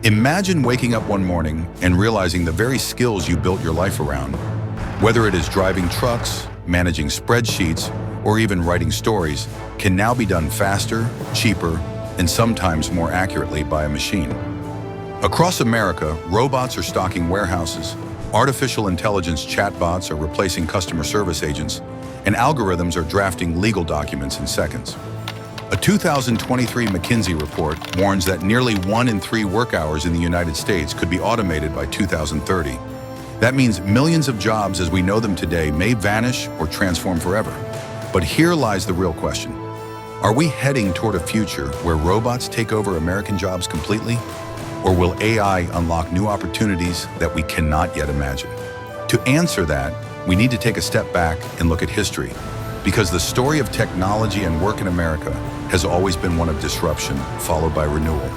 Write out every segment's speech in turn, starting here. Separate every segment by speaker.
Speaker 1: Imagine waking up one morning and realizing the very skills you built your life around, whether it is driving trucks, managing spreadsheets, or even writing stories, can now be done faster, cheaper, and sometimes more accurately by a machine. Across America, robots are stocking warehouses, artificial intelligence chatbots are replacing customer service agents, and algorithms are drafting legal documents in seconds. A 2023 McKinsey report warns that nearly 1 in 3 work hours in the United States could be automated by 2030. That means millions of jobs as we know them today may vanish or transform forever. But here lies the real question. Are we heading toward a future where robots take over American jobs completely? Or will AI unlock new opportunities that we cannot yet imagine? To answer that, we need to take a step back and look at history, because the story of technology and work in America has always been one of disruption followed by renewal.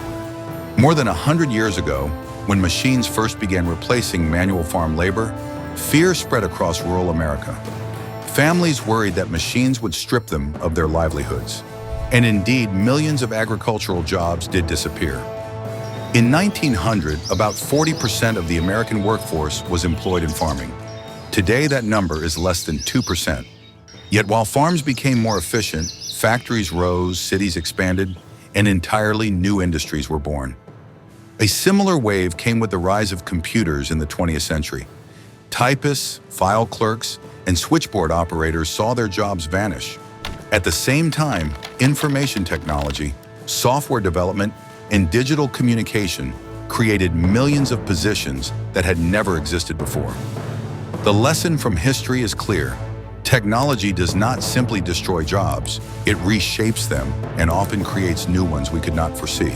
Speaker 1: More than 100 years ago, when machines first began replacing manual farm labor, fear spread across rural America. Families worried that machines would strip them of their livelihoods. And indeed, millions of agricultural jobs did disappear. In 1900, about 40% of the American workforce was employed in farming. Today, that number is less than 2%. Yet while farms became more efficient, factories rose, cities expanded, and entirely new industries were born. A similar wave came with the rise of computers in the 20th century. Typists, file clerks, and switchboard operators saw their jobs vanish. At the same time, information technology, software development, and digital communication created millions of positions that had never existed before. The lesson from history is clear. Technology does not simply destroy jobs, it reshapes them and often creates new ones we could not foresee.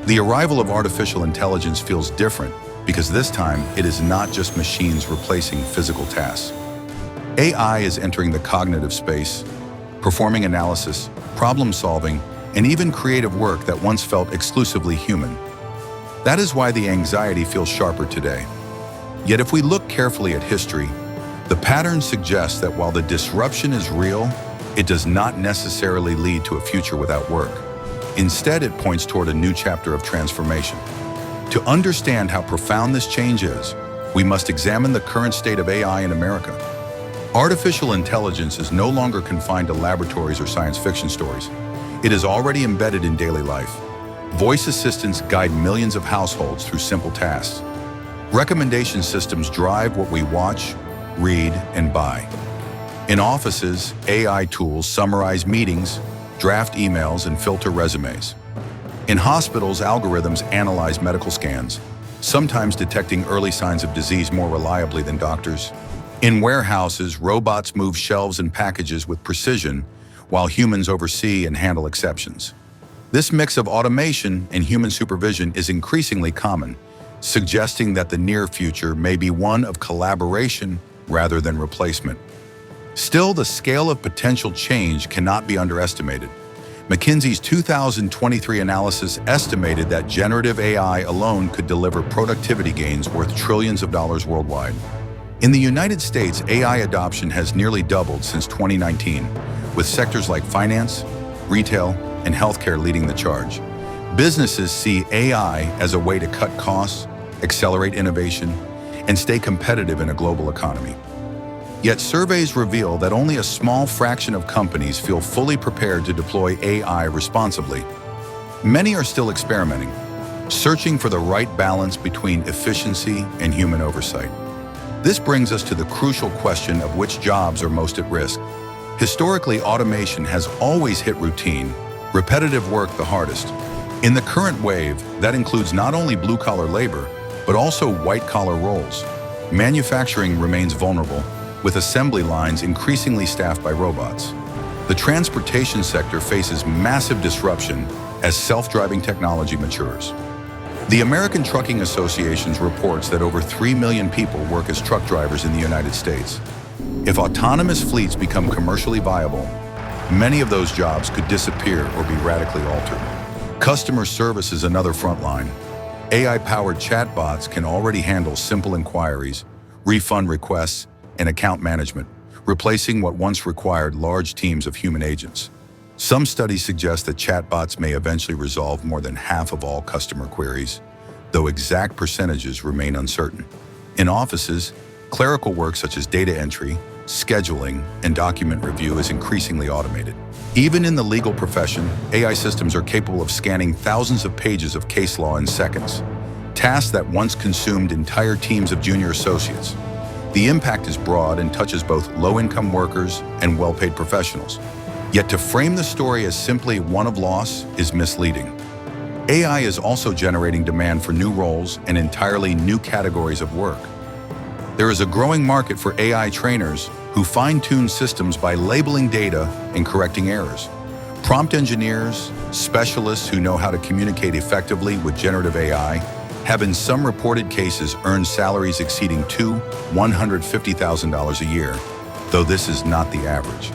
Speaker 1: The arrival of artificial intelligence feels different because this time it is not just machines replacing physical tasks. AI is entering the cognitive space, performing analysis, problem solving, and even creative work that once felt exclusively human. That is why the anxiety feels sharper today. Yet if we look carefully at history, the pattern suggests that while the disruption is real, it does not necessarily lead to a future without work. Instead, it points toward a new chapter of transformation. To understand how profound this change is, we must examine the current state of AI in America. Artificial intelligence is no longer confined to laboratories or science fiction stories. It is already embedded in daily life. Voice assistants guide millions of households through simple tasks. Recommendation systems drive what we watch, read, and buy. In offices, AI tools summarize meetings, draft emails, and filter resumes. In hospitals, algorithms analyze medical scans, sometimes detecting early signs of disease more reliably than doctors. In warehouses, robots move shelves and packages with precision, while humans oversee and handle exceptions. This mix of automation and human supervision is increasingly common, suggesting that the near future may be one of collaboration rather than replacement. Still, the scale of potential change cannot be underestimated. McKinsey's 2023 analysis estimated that generative AI alone could deliver productivity gains worth trillions of dollars worldwide. In the United States, AI adoption has nearly doubled since 2019, with sectors like finance, retail, and healthcare leading the charge. Businesses see AI as a way to cut costs, accelerate innovation, and stay competitive in a global economy. Yet surveys reveal that only a small fraction of companies feel fully prepared to deploy AI responsibly. Many are still experimenting, searching for the right balance between efficiency and human oversight. This brings us to the crucial question of which jobs are most at risk. Historically, automation has always hit routine, repetitive work the hardest. In the current wave, that includes not only blue-collar labor, but also white-collar roles. Manufacturing remains vulnerable, with assembly lines increasingly staffed by robots. The transportation sector faces massive disruption as self-driving technology matures. The American Trucking Association reports that over 3 million people work as truck drivers in the United States. If autonomous fleets become commercially viable, many of those jobs could disappear or be radically altered. Customer service is another front line. AI-powered chatbots can already handle simple inquiries, refund requests, and account management, replacing what once required large teams of human agents. Some studies suggest that chatbots may eventually resolve more than half of all customer queries, though exact percentages remain uncertain. In offices, clerical work such as data entry, scheduling, and document review is increasingly automated. Even in the legal profession, AI systems are capable of scanning thousands of pages of case law in seconds, tasks that once consumed entire teams of junior associates. The impact is broad and touches both low-income workers and well-paid professionals. Yet to frame the story as simply one of loss is misleading. AI is also generating demand for new roles and entirely new categories of work. There is a growing market for AI trainers who fine-tune systems by labeling data and correcting errors. Prompt engineers, specialists who know how to communicate effectively with generative AI, have in some reported cases earned salaries exceeding $150,000 a year, though this is not the average.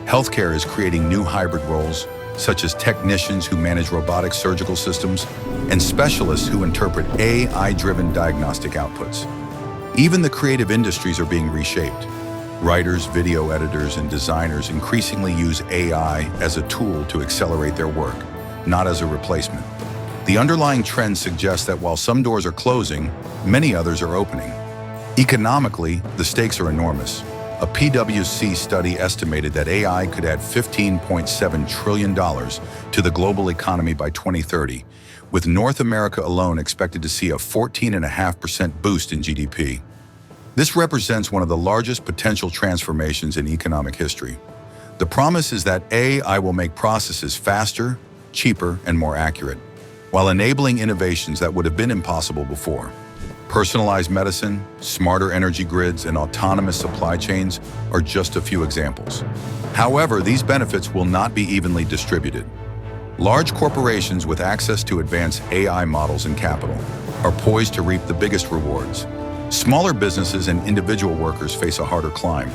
Speaker 1: Healthcare is creating new hybrid roles, such as technicians who manage robotic surgical systems and specialists who interpret AI-driven diagnostic outputs. Even the creative industries are being reshaped. Writers, video editors, and designers increasingly use AI as a tool to accelerate their work, not as a replacement. The underlying trend suggests that while some doors are closing, many others are opening. Economically, the stakes are enormous. A PwC study estimated that AI could add $15.7 trillion to the global economy by 2030, with North America alone expected to see a 14.5% boost in GDP. This represents one of the largest potential transformations in economic history. The promise is that AI will make processes faster, cheaper, and more accurate, while enabling innovations that would have been impossible before. Personalized medicine, smarter energy grids, and autonomous supply chains are just a few examples. However, these benefits will not be evenly distributed. Large corporations with access to advanced AI models and capital are poised to reap the biggest rewards. Smaller businesses and individual workers face a harder climb.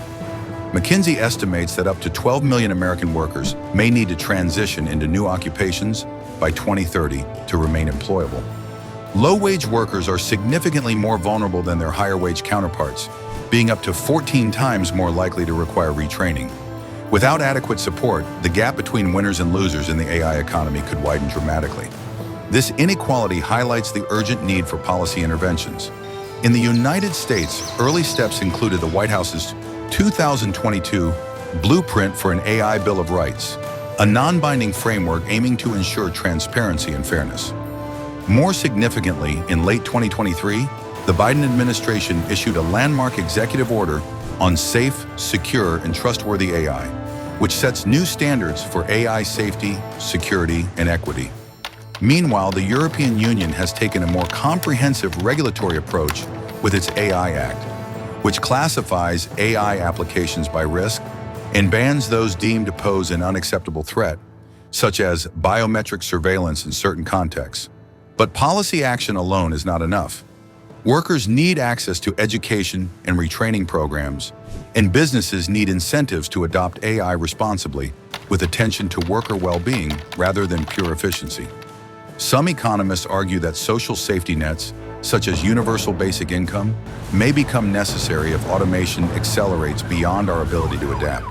Speaker 1: McKinsey estimates that up to 12 million American workers may need to transition into new occupations by 2030 to remain employable. Low-wage workers are significantly more vulnerable than their higher-wage counterparts, being up to 14 times more likely to require retraining. Without adequate support, the gap between winners and losers in the AI economy could widen dramatically. This inequality highlights the urgent need for policy interventions. In the United States, early steps included the White House's 2022 Blueprint for an AI Bill of Rights, a non-binding framework aiming to ensure transparency and fairness. More significantly, in late 2023, the Biden administration issued a landmark executive order on safe, secure, and trustworthy AI, which sets new standards for AI safety, security, and equity. Meanwhile, the European Union has taken a more comprehensive regulatory approach with its AI Act, which classifies AI applications by risk and bans those deemed to pose an unacceptable threat, such as biometric surveillance in certain contexts. But policy action alone is not enough. Workers need access to education and retraining programs, and businesses need incentives to adopt AI responsibly, with attention to worker well-being rather than pure efficiency. Some economists argue that social safety nets, such as universal basic income, may become necessary if automation accelerates beyond our ability to adapt.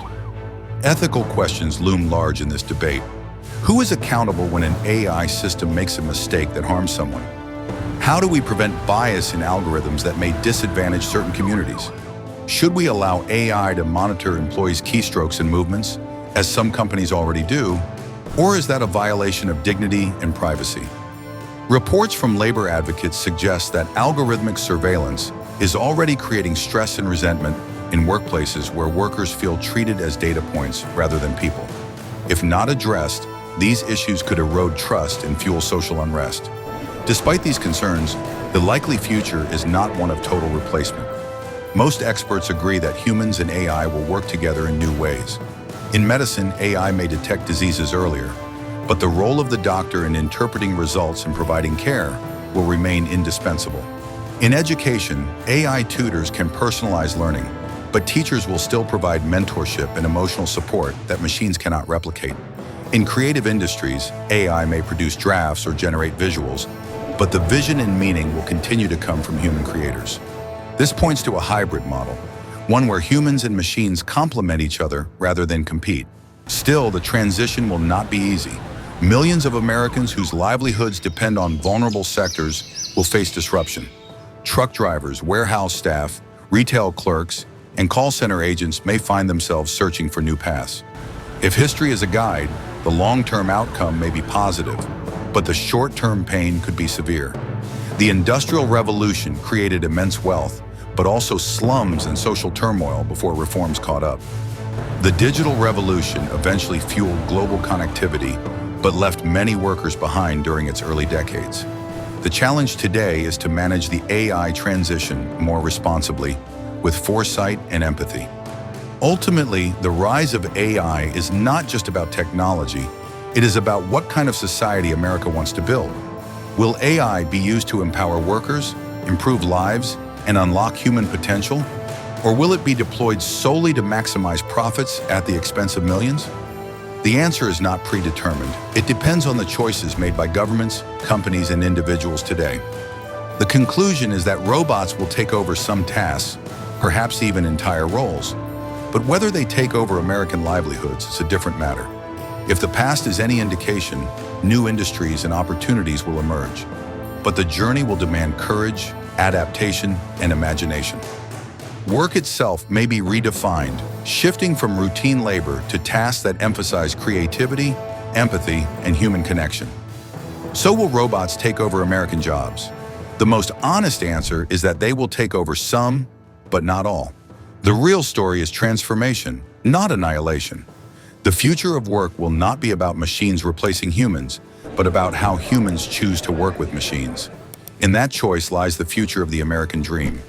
Speaker 1: Ethical questions loom large in this debate. Who is accountable when an AI system makes a mistake that harms someone? How do we prevent bias in algorithms that may disadvantage certain communities? Should we allow AI to monitor employees' keystrokes and movements, as some companies already do, or is that a violation of dignity and privacy? Reports from labor advocates suggest that algorithmic surveillance is already creating stress and resentment in workplaces where workers feel treated as data points rather than people. If not addressed, these issues could erode trust and fuel social unrest. Despite these concerns, the likely future is not one of total replacement. Most experts agree that humans and AI will work together in new ways. In medicine, AI may detect diseases earlier, but the role of the doctor in interpreting results and providing care will remain indispensable. In education, AI tutors can personalize learning, but teachers will still provide mentorship and emotional support that machines cannot replicate. In creative industries, AI may produce drafts or generate visuals, but the vision and meaning will continue to come from human creators. This points to a hybrid model, one where humans and machines complement each other rather than compete. Still, the transition will not be easy. Millions of Americans whose livelihoods depend on vulnerable sectors will face disruption. Truck drivers, warehouse staff, retail clerks, and call center agents may find themselves searching for new paths. If history is a guide, the long-term outcome may be positive, but the short-term pain could be severe. The Industrial Revolution created immense wealth, but also slums and social turmoil before reforms caught up. The digital revolution eventually fueled global connectivity, but left many workers behind during its early decades. The challenge today is to manage the AI transition more responsibly, with foresight and empathy. Ultimately, the rise of AI is not just about technology, it is about what kind of society America wants to build. Will AI be used to empower workers, improve lives, and unlock human potential? Or will it be deployed solely to maximize profits at the expense of millions? The answer is not predetermined. It depends on the choices made by governments, companies, and individuals today. The conclusion is that robots will take over some tasks, perhaps even entire roles. But whether they take over American livelihoods is a different matter. If the past is any indication, new industries and opportunities will emerge. But the journey will demand courage, adaptation, and imagination. Work itself may be redefined, shifting from routine labor to tasks that emphasize creativity, empathy, and human connection. So will robots take over American jobs? The most honest answer is that they will take over some, but not all. The real story is transformation, not annihilation. The future of work will not be about machines replacing humans, but about how humans choose to work with machines. In that choice lies the future of the American dream.